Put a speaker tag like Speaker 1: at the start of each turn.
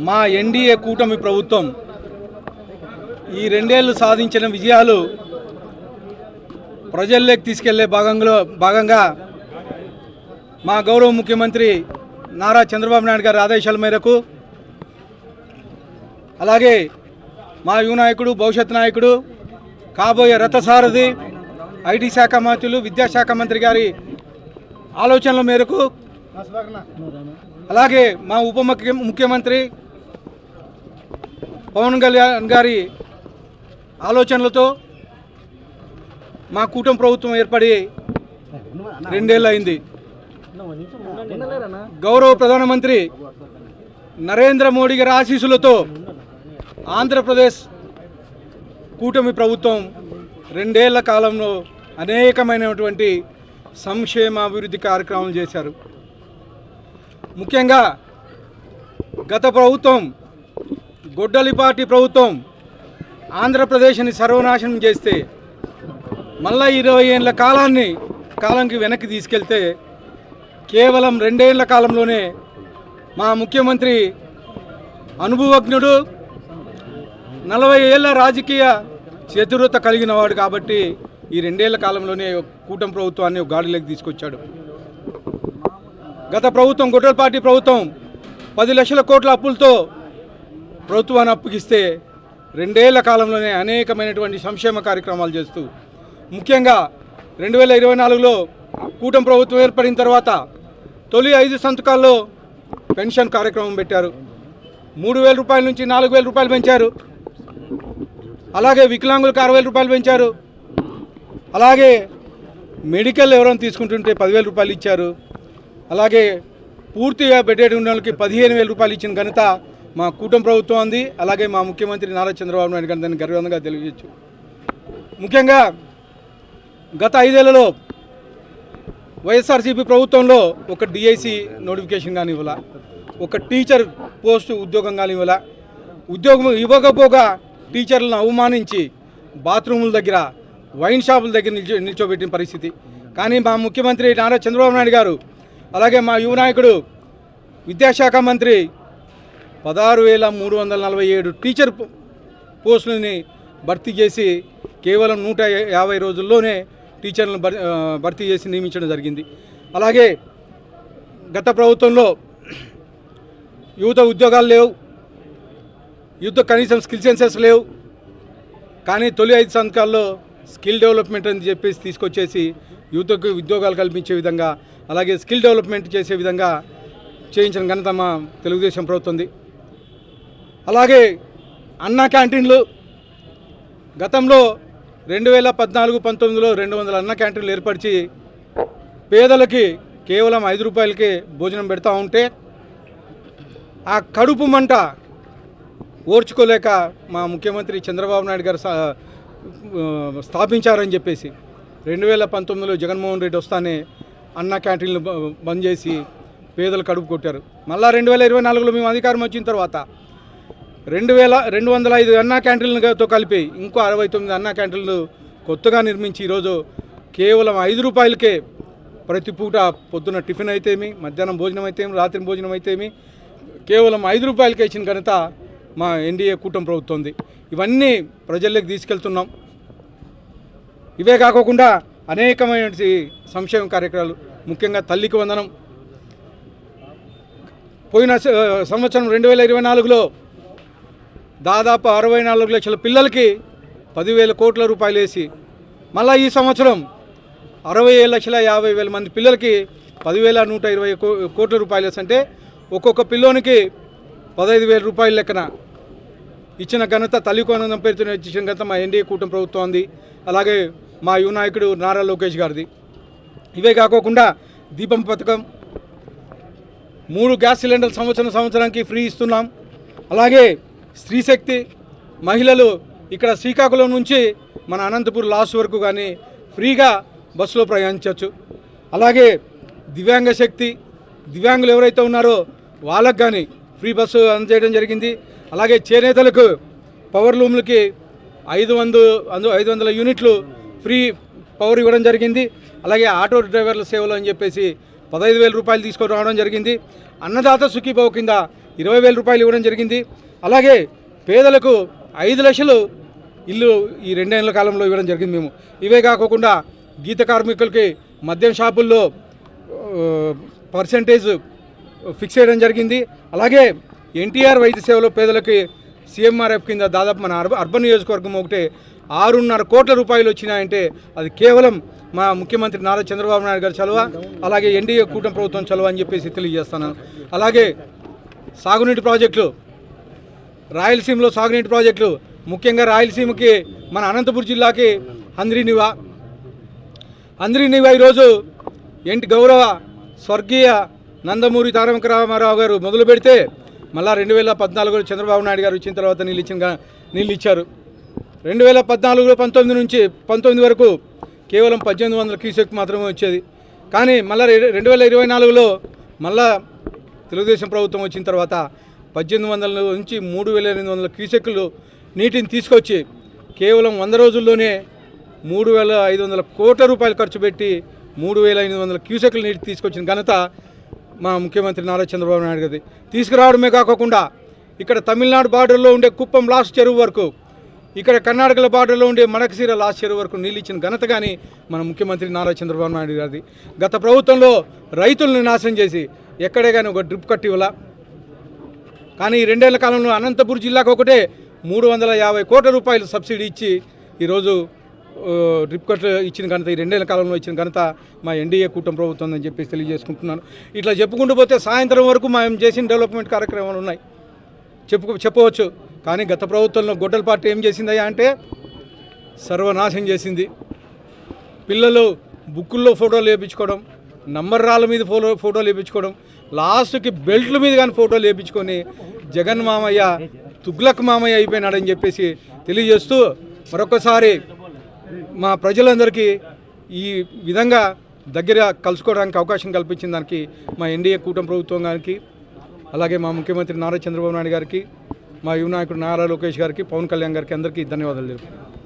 Speaker 1: మా ఎన్డీఏ కూటమి ప్రభుత్వం ఈ రెండేళ్లు సాధించిన విజయాలు ప్రజల్లోకి తీసుకెళ్లే భాగంగా మా గౌరవ ముఖ్యమంత్రి నారా చంద్రబాబు నాయుడు గారి ఆదేశాల మేరకు, అలాగే మా యువ నాయకుడు, భవిష్యత్ నాయకుడు, కాబోయే రథసారథి, ఐటీ శాఖ మంత్రులు, విద్యాశాఖ మంత్రి గారి ఆలోచనల మేరకు, అలాగే మా ఉప ముఖ్యమంత్రి పవన్ కళ్యాణ్ గారి ఆలోచనలతో మా కూటమి ప్రభుత్వం ఏర్పడి 2 ఏళ్ళు అయింది. గౌరవ ప్రధానమంత్రి నరేంద్ర మోడీ గారి ఆశీస్సులతో ఆంధ్రప్రదేశ్ కూటమి ప్రభుత్వం 2 ఏళ్ల కాలంలో అనేకమైనటువంటి సంక్షేమ అభివృద్ధి కార్యక్రమాలు చేశారు. ముఖ్యంగా గత ప్రభుత్వం, గొడ్డలిపాటి ప్రభుత్వం ఆంధ్రప్రదేశ్ని సర్వనాశనం చేస్తే మళ్ళా 20 ఏళ్ళ కాలానికి వెనక్కి తీసుకెళ్తే కేవలం 2 ఏళ్ల కాలంలోనే మా ముఖ్యమంత్రి అనుభవజ్ఞుడు, 40 ఏళ్ల రాజకీయ చతురత కలిగిన వాడు కాబట్టి ఈ 2 ఏళ్ల కాలంలోనే కూటమి ప్రభుత్వాన్ని గాడిలోకి తీసుకొచ్చాడు. గత ప్రభుత్వం, గొడ్డలిపాటి ప్రభుత్వం 10 లక్షల కోట్ల అప్పులతో ప్రభుత్వాన్ని అప్పగిస్తే 2 ఏళ్ల కాలంలోనే అనేకమైనటువంటి సంక్షేమ కార్యక్రమాలు చేస్తూ, ముఖ్యంగా 2024లో కూటమి ప్రభుత్వం ఏర్పడిన తర్వాత తొలి 5 సంతకాల్లో పెన్షన్ కార్యక్రమం పెట్టారు. 3,000 రూపాయల నుంచి 4,000 రూపాయలు పెంచారు. అలాగే వికలాంగులకు 6,000 రూపాయలు పెంచారు. అలాగే మెడికల్ ఎవరైనా తీసుకుంటుంటే 10,000 రూపాయలు ఇచ్చారు. అలాగే పూర్తిగా బెడ్డెడ్ ఉన్న వాళ్ళకి 15,000 రూపాయలు ఇచ్చిన ఘనత మా కూటమి ప్రభుత్వం ఉంది. అలాగే మా ముఖ్యమంత్రి నారా చంద్రబాబు నాయుడు గారు దాన్ని గర్వంగా తెలియజేయచ్చు. ముఖ్యంగా గత 5 ఏళ్లలో వైఎస్ఆర్సీపీ ప్రభుత్వంలో ఒక డిఐసి నోటిఫికేషన్ కానీ ఇవ్వాల, ఒక టీచర్ పోస్టు ఉద్యోగం కానీ ఇవ్వాల. ఉద్యోగం ఇవ్వకపోగా టీచర్లను అవమానించి బాత్రూముల దగ్గర, వైన్ షాపుల దగ్గర నిల్చోబెట్టిన పరిస్థితి. కానీ మా ముఖ్యమంత్రి నారా చంద్రబాబు నాయుడు గారు, అలాగే మా యువ నాయకుడు, విద్యాశాఖ మంత్రి 16,347 టీచర్ పోస్టులని భర్తీ చేసి కేవలం 150 రోజుల్లోనే టీచర్లను భర్తీ చేసి నియమించడం జరిగింది. అలాగే గత ప్రభుత్వంలో యువత ఉద్యోగాలు లేవు, యువత కనీసం స్కిల్ సెన్సెస్ లేవు. కానీ తొలి 5 సంతకాల్లో స్కిల్ డెవలప్మెంట్ అని చెప్పేసి తీసుకొచ్చేసి యువతకు ఉద్యోగాలు కల్పించే విధంగా, అలాగే స్కిల్ డెవలప్మెంట్ చేసే విధంగా చేయించిన ఘనత మా తెలుగుదేశం ప్రభుత్వంది. అలాగే అన్నా క్యాంటీన్లు, గతంలో 2014-19లో 200 అన్న క్యాంటీన్లు ఏర్పరిచి పేదలకి కేవలం 5 రూపాయలకే భోజనం పెడతా ఉంటే ఆ కడుపు మంట ఓర్చుకోలేక మా ముఖ్యమంత్రి చంద్రబాబు నాయుడు గారు స్థాపించారని చెప్పేసి 2019లో జగన్మోహన్ రెడ్డి వస్తానే అన్న క్యాంటీన్లు బంద్ చేసి పేదలు కడుపు కొట్టారు. మళ్ళా 2024లో మేము అధికారం వచ్చిన తర్వాత 2,205 అన్నా క్యాంటీన్లతో కలిపి ఇంకో 69 అన్నా క్యాంటీన్లు కొత్తగా నిర్మించి ఈరోజు కేవలం 5 రూపాయలకే ప్రతి పూట పొద్దున్న టిఫిన్ అయితేమి, మధ్యాహ్నం భోజనం అయితేమి, రాత్రి భోజనం అయితేమి కేవలం 5 రూపాయలకే ఇచ్చిన ఘనత మా ఎన్డీఏ కూటమి ప్రభుత్వం ఉంది. ఇవన్నీ ప్రజల్లోకి తీసుకెళ్తున్నాం. ఇవే కాకుండా అనేకమైన సంక్షేమ కార్యక్రమాలు, ముఖ్యంగా తల్లికి వందనం. పోయిన సంవత్సరం 2024లో దాదాపు 64 లక్షల పిల్లలకి 10,000 కోట్ల రూపాయలు వేసి, మళ్ళీ ఈ సంవత్సరం 67,50,000 మంది పిల్లలకి 10,120 కోట్ల రూపాయలు వేసి, అంటే ఒక్కొక్క పిల్లోనికి 15,000 రూపాయల లెక్కన ఇచ్చిన ఘనత, తల్లి వందనం పేరుతో ఇచ్చిన ఘనత మా ఎన్డీఏ కూటమి ప్రభుత్వం ఉంది. అలాగే మా యువ నాయకుడు నారా లోకేష్ గారిది. ఇవే కాకుండా దీపం పథకం, 3 గ్యాస్ సిలిండర్లు సంవత్సరానికి ఫ్రీ ఇస్తున్నాం. అలాగే స్త్రీశక్తి, మహిళలు ఇక్కడ శ్రీకాకుళం నుంచి మన అనంతపూర్ లాస్ట్ వరకు కానీ ఫ్రీగా బస్సులో ప్రయాణించవచ్చు. అలాగే దివ్యాంగ శక్తి, దివ్యాంగులు ఎవరైతే ఉన్నారో వాళ్ళకు కానీ ఫ్రీ బస్సు అందజేయడం జరిగింది. అలాగే చేనేతలకు పవర్ లూమ్లకి 500 యూనిట్లు ఫ్రీ పవర్ ఇవ్వడం జరిగింది. అలాగే ఆటో డ్రైవర్ల సేవలు అని చెప్పేసి 15,000 రూపాయలు తీసుకొని రావడం జరిగింది. అన్నదాత సుఖీభావ కింద 20,000 రూపాయలు ఇవ్వడం జరిగింది. అలాగే పేదలకు 5 లక్షలు ఇల్లు ఈ 2 ఏళ్ల కాలంలో ఇవ్వడం జరిగింది మేము. ఇవే కాకుండా గీత కార్మికులకి మద్యం షాపుల్లో పర్సెంటేజ్ ఫిక్స్ చేయడం జరిగింది. అలాగే ఎన్టీఆర్ వైద్య సేవలో పేదలకి సీఎంఆర్ఎఫ్ కింద దాదాపు మన అర్బన్ నియోజకవర్గం ఒకటే 6.5 కోట్ల రూపాయలు వచ్చినాయంటే అది కేవలం మా ముఖ్యమంత్రి నారా చంద్రబాబు నాయుడు గారి చలువ, అలాగే ఎన్డీఏ కూటమి ప్రభుత్వం చలువ అని చెప్పేసి తెలియజేస్తాను. అలాగే సాగునీటి ప్రాజెక్టులు, రాయలసీమలో సాగునీటి ప్రాజెక్టులు, ముఖ్యంగా రాయలసీమకి మన అనంతపురం జిల్లాకి అంద్రినివా ఈరోజు గౌరవ స్వర్గీయ నందమూరి తారక రామారావు గారు మొదలు పెడితే మళ్ళా 2014 చంద్రబాబు నాయుడు గారు వచ్చిన తర్వాత నీళ్ళు ఇచ్చారు. 2014-19 నుంచి 19 వరకు కేవలం 1800 క్యూసెక్ మాత్రమే వచ్చేది. కానీ మళ్ళీ 2024లో మళ్ళా తెలుగుదేశం ప్రభుత్వం వచ్చిన తర్వాత 1800 నుంచి 3800 క్యూసెక్లు నీటిని తీసుకొచ్చి కేవలం 100 రోజుల్లోనే 3,500 కోట్ల రూపాయలు ఖర్చు పెట్టి 3,500 క్యూసెక్లు నీటి తీసుకొచ్చిన ఘనత మా ముఖ్యమంత్రి నారా చంద్రబాబు నాయుడు గారి. తీసుకురావడమే కాకుండా ఇక్కడ తమిళనాడు బార్డర్లో ఉండే కుప్పం లాస్ట్ చెరువు వరకు, ఇక్కడ కర్ణాటకల బార్డర్లో ఉండే మడకశీర లాస్ట్ చెరువు వరకు నీళ్ళు ఇచ్చిన ఘనత కానీ మన ముఖ్యమంత్రి నారా చంద్రబాబు నాయుడు గారిది. గత ప్రభుత్వంలో రైతులను నాశనం చేసి ఎక్కడే కానీ ఒక డ్రిప్ కట్ ఇవ్వాల. కానీ ఈ 2 ఏళ్ల కాలంలో అనంతపురం జిల్లాకు ఒకటే 350 కోట్ల రూపాయలు సబ్సిడీ ఇచ్చి ఈరోజు డ్రిప్ కట్ ఇచ్చిన ఘనత, ఈ 2 ఏళ్ల కాలంలో ఇచ్చిన ఘనత మా ఎన్డీఏ కూటమి ప్రభుత్వం అని చెప్పేసి తెలియజేసుకుంటున్నాను. ఇట్లా చెప్పుకుంటూ పోతే సాయంత్రం వరకు మేము చేసిన డెవలప్మెంట్ కార్యక్రమాలు ఉన్నాయి చెప్పవచ్చు. కానీ గత ప్రభుత్వంలో గొడ్డల పార్టీ ఏం చేసిందయ్యా అంటే సర్వనాశనం చేసింది. పిల్లలు బుక్కుల్లో ఫోటోలు వేయించుకోవడం, నంబర్ రాళ్ళ మీద ఫోటోలు వేయించుకోవడం, లాస్ట్కి బెల్ట్ల మీద కానీ ఫోటోలు వేయించుకొని జగన్ మామయ్య తుగ్లక్ మామయ్య అయిపోయినాడని చెప్పేసి తెలియజేస్తూ మరొకసారి మా ప్రజలందరికీ ఈ విధంగా దగ్గర కలుసుకోవడానికి అవకాశం కల్పించిన దానికి మా ఎన్డీఏ కూటమి ప్రభుత్వం గారికి, అలాగే మా ముఖ్యమంత్రి నారా చంద్రబాబు నాయుడు గారికి, మా యువ నాయకుడు నారా లోకేష్ గారికి, పవన్ కళ్యాణ్ గారికి అందరికీ ధన్యవాదాలు తెలుపుతున్నాను.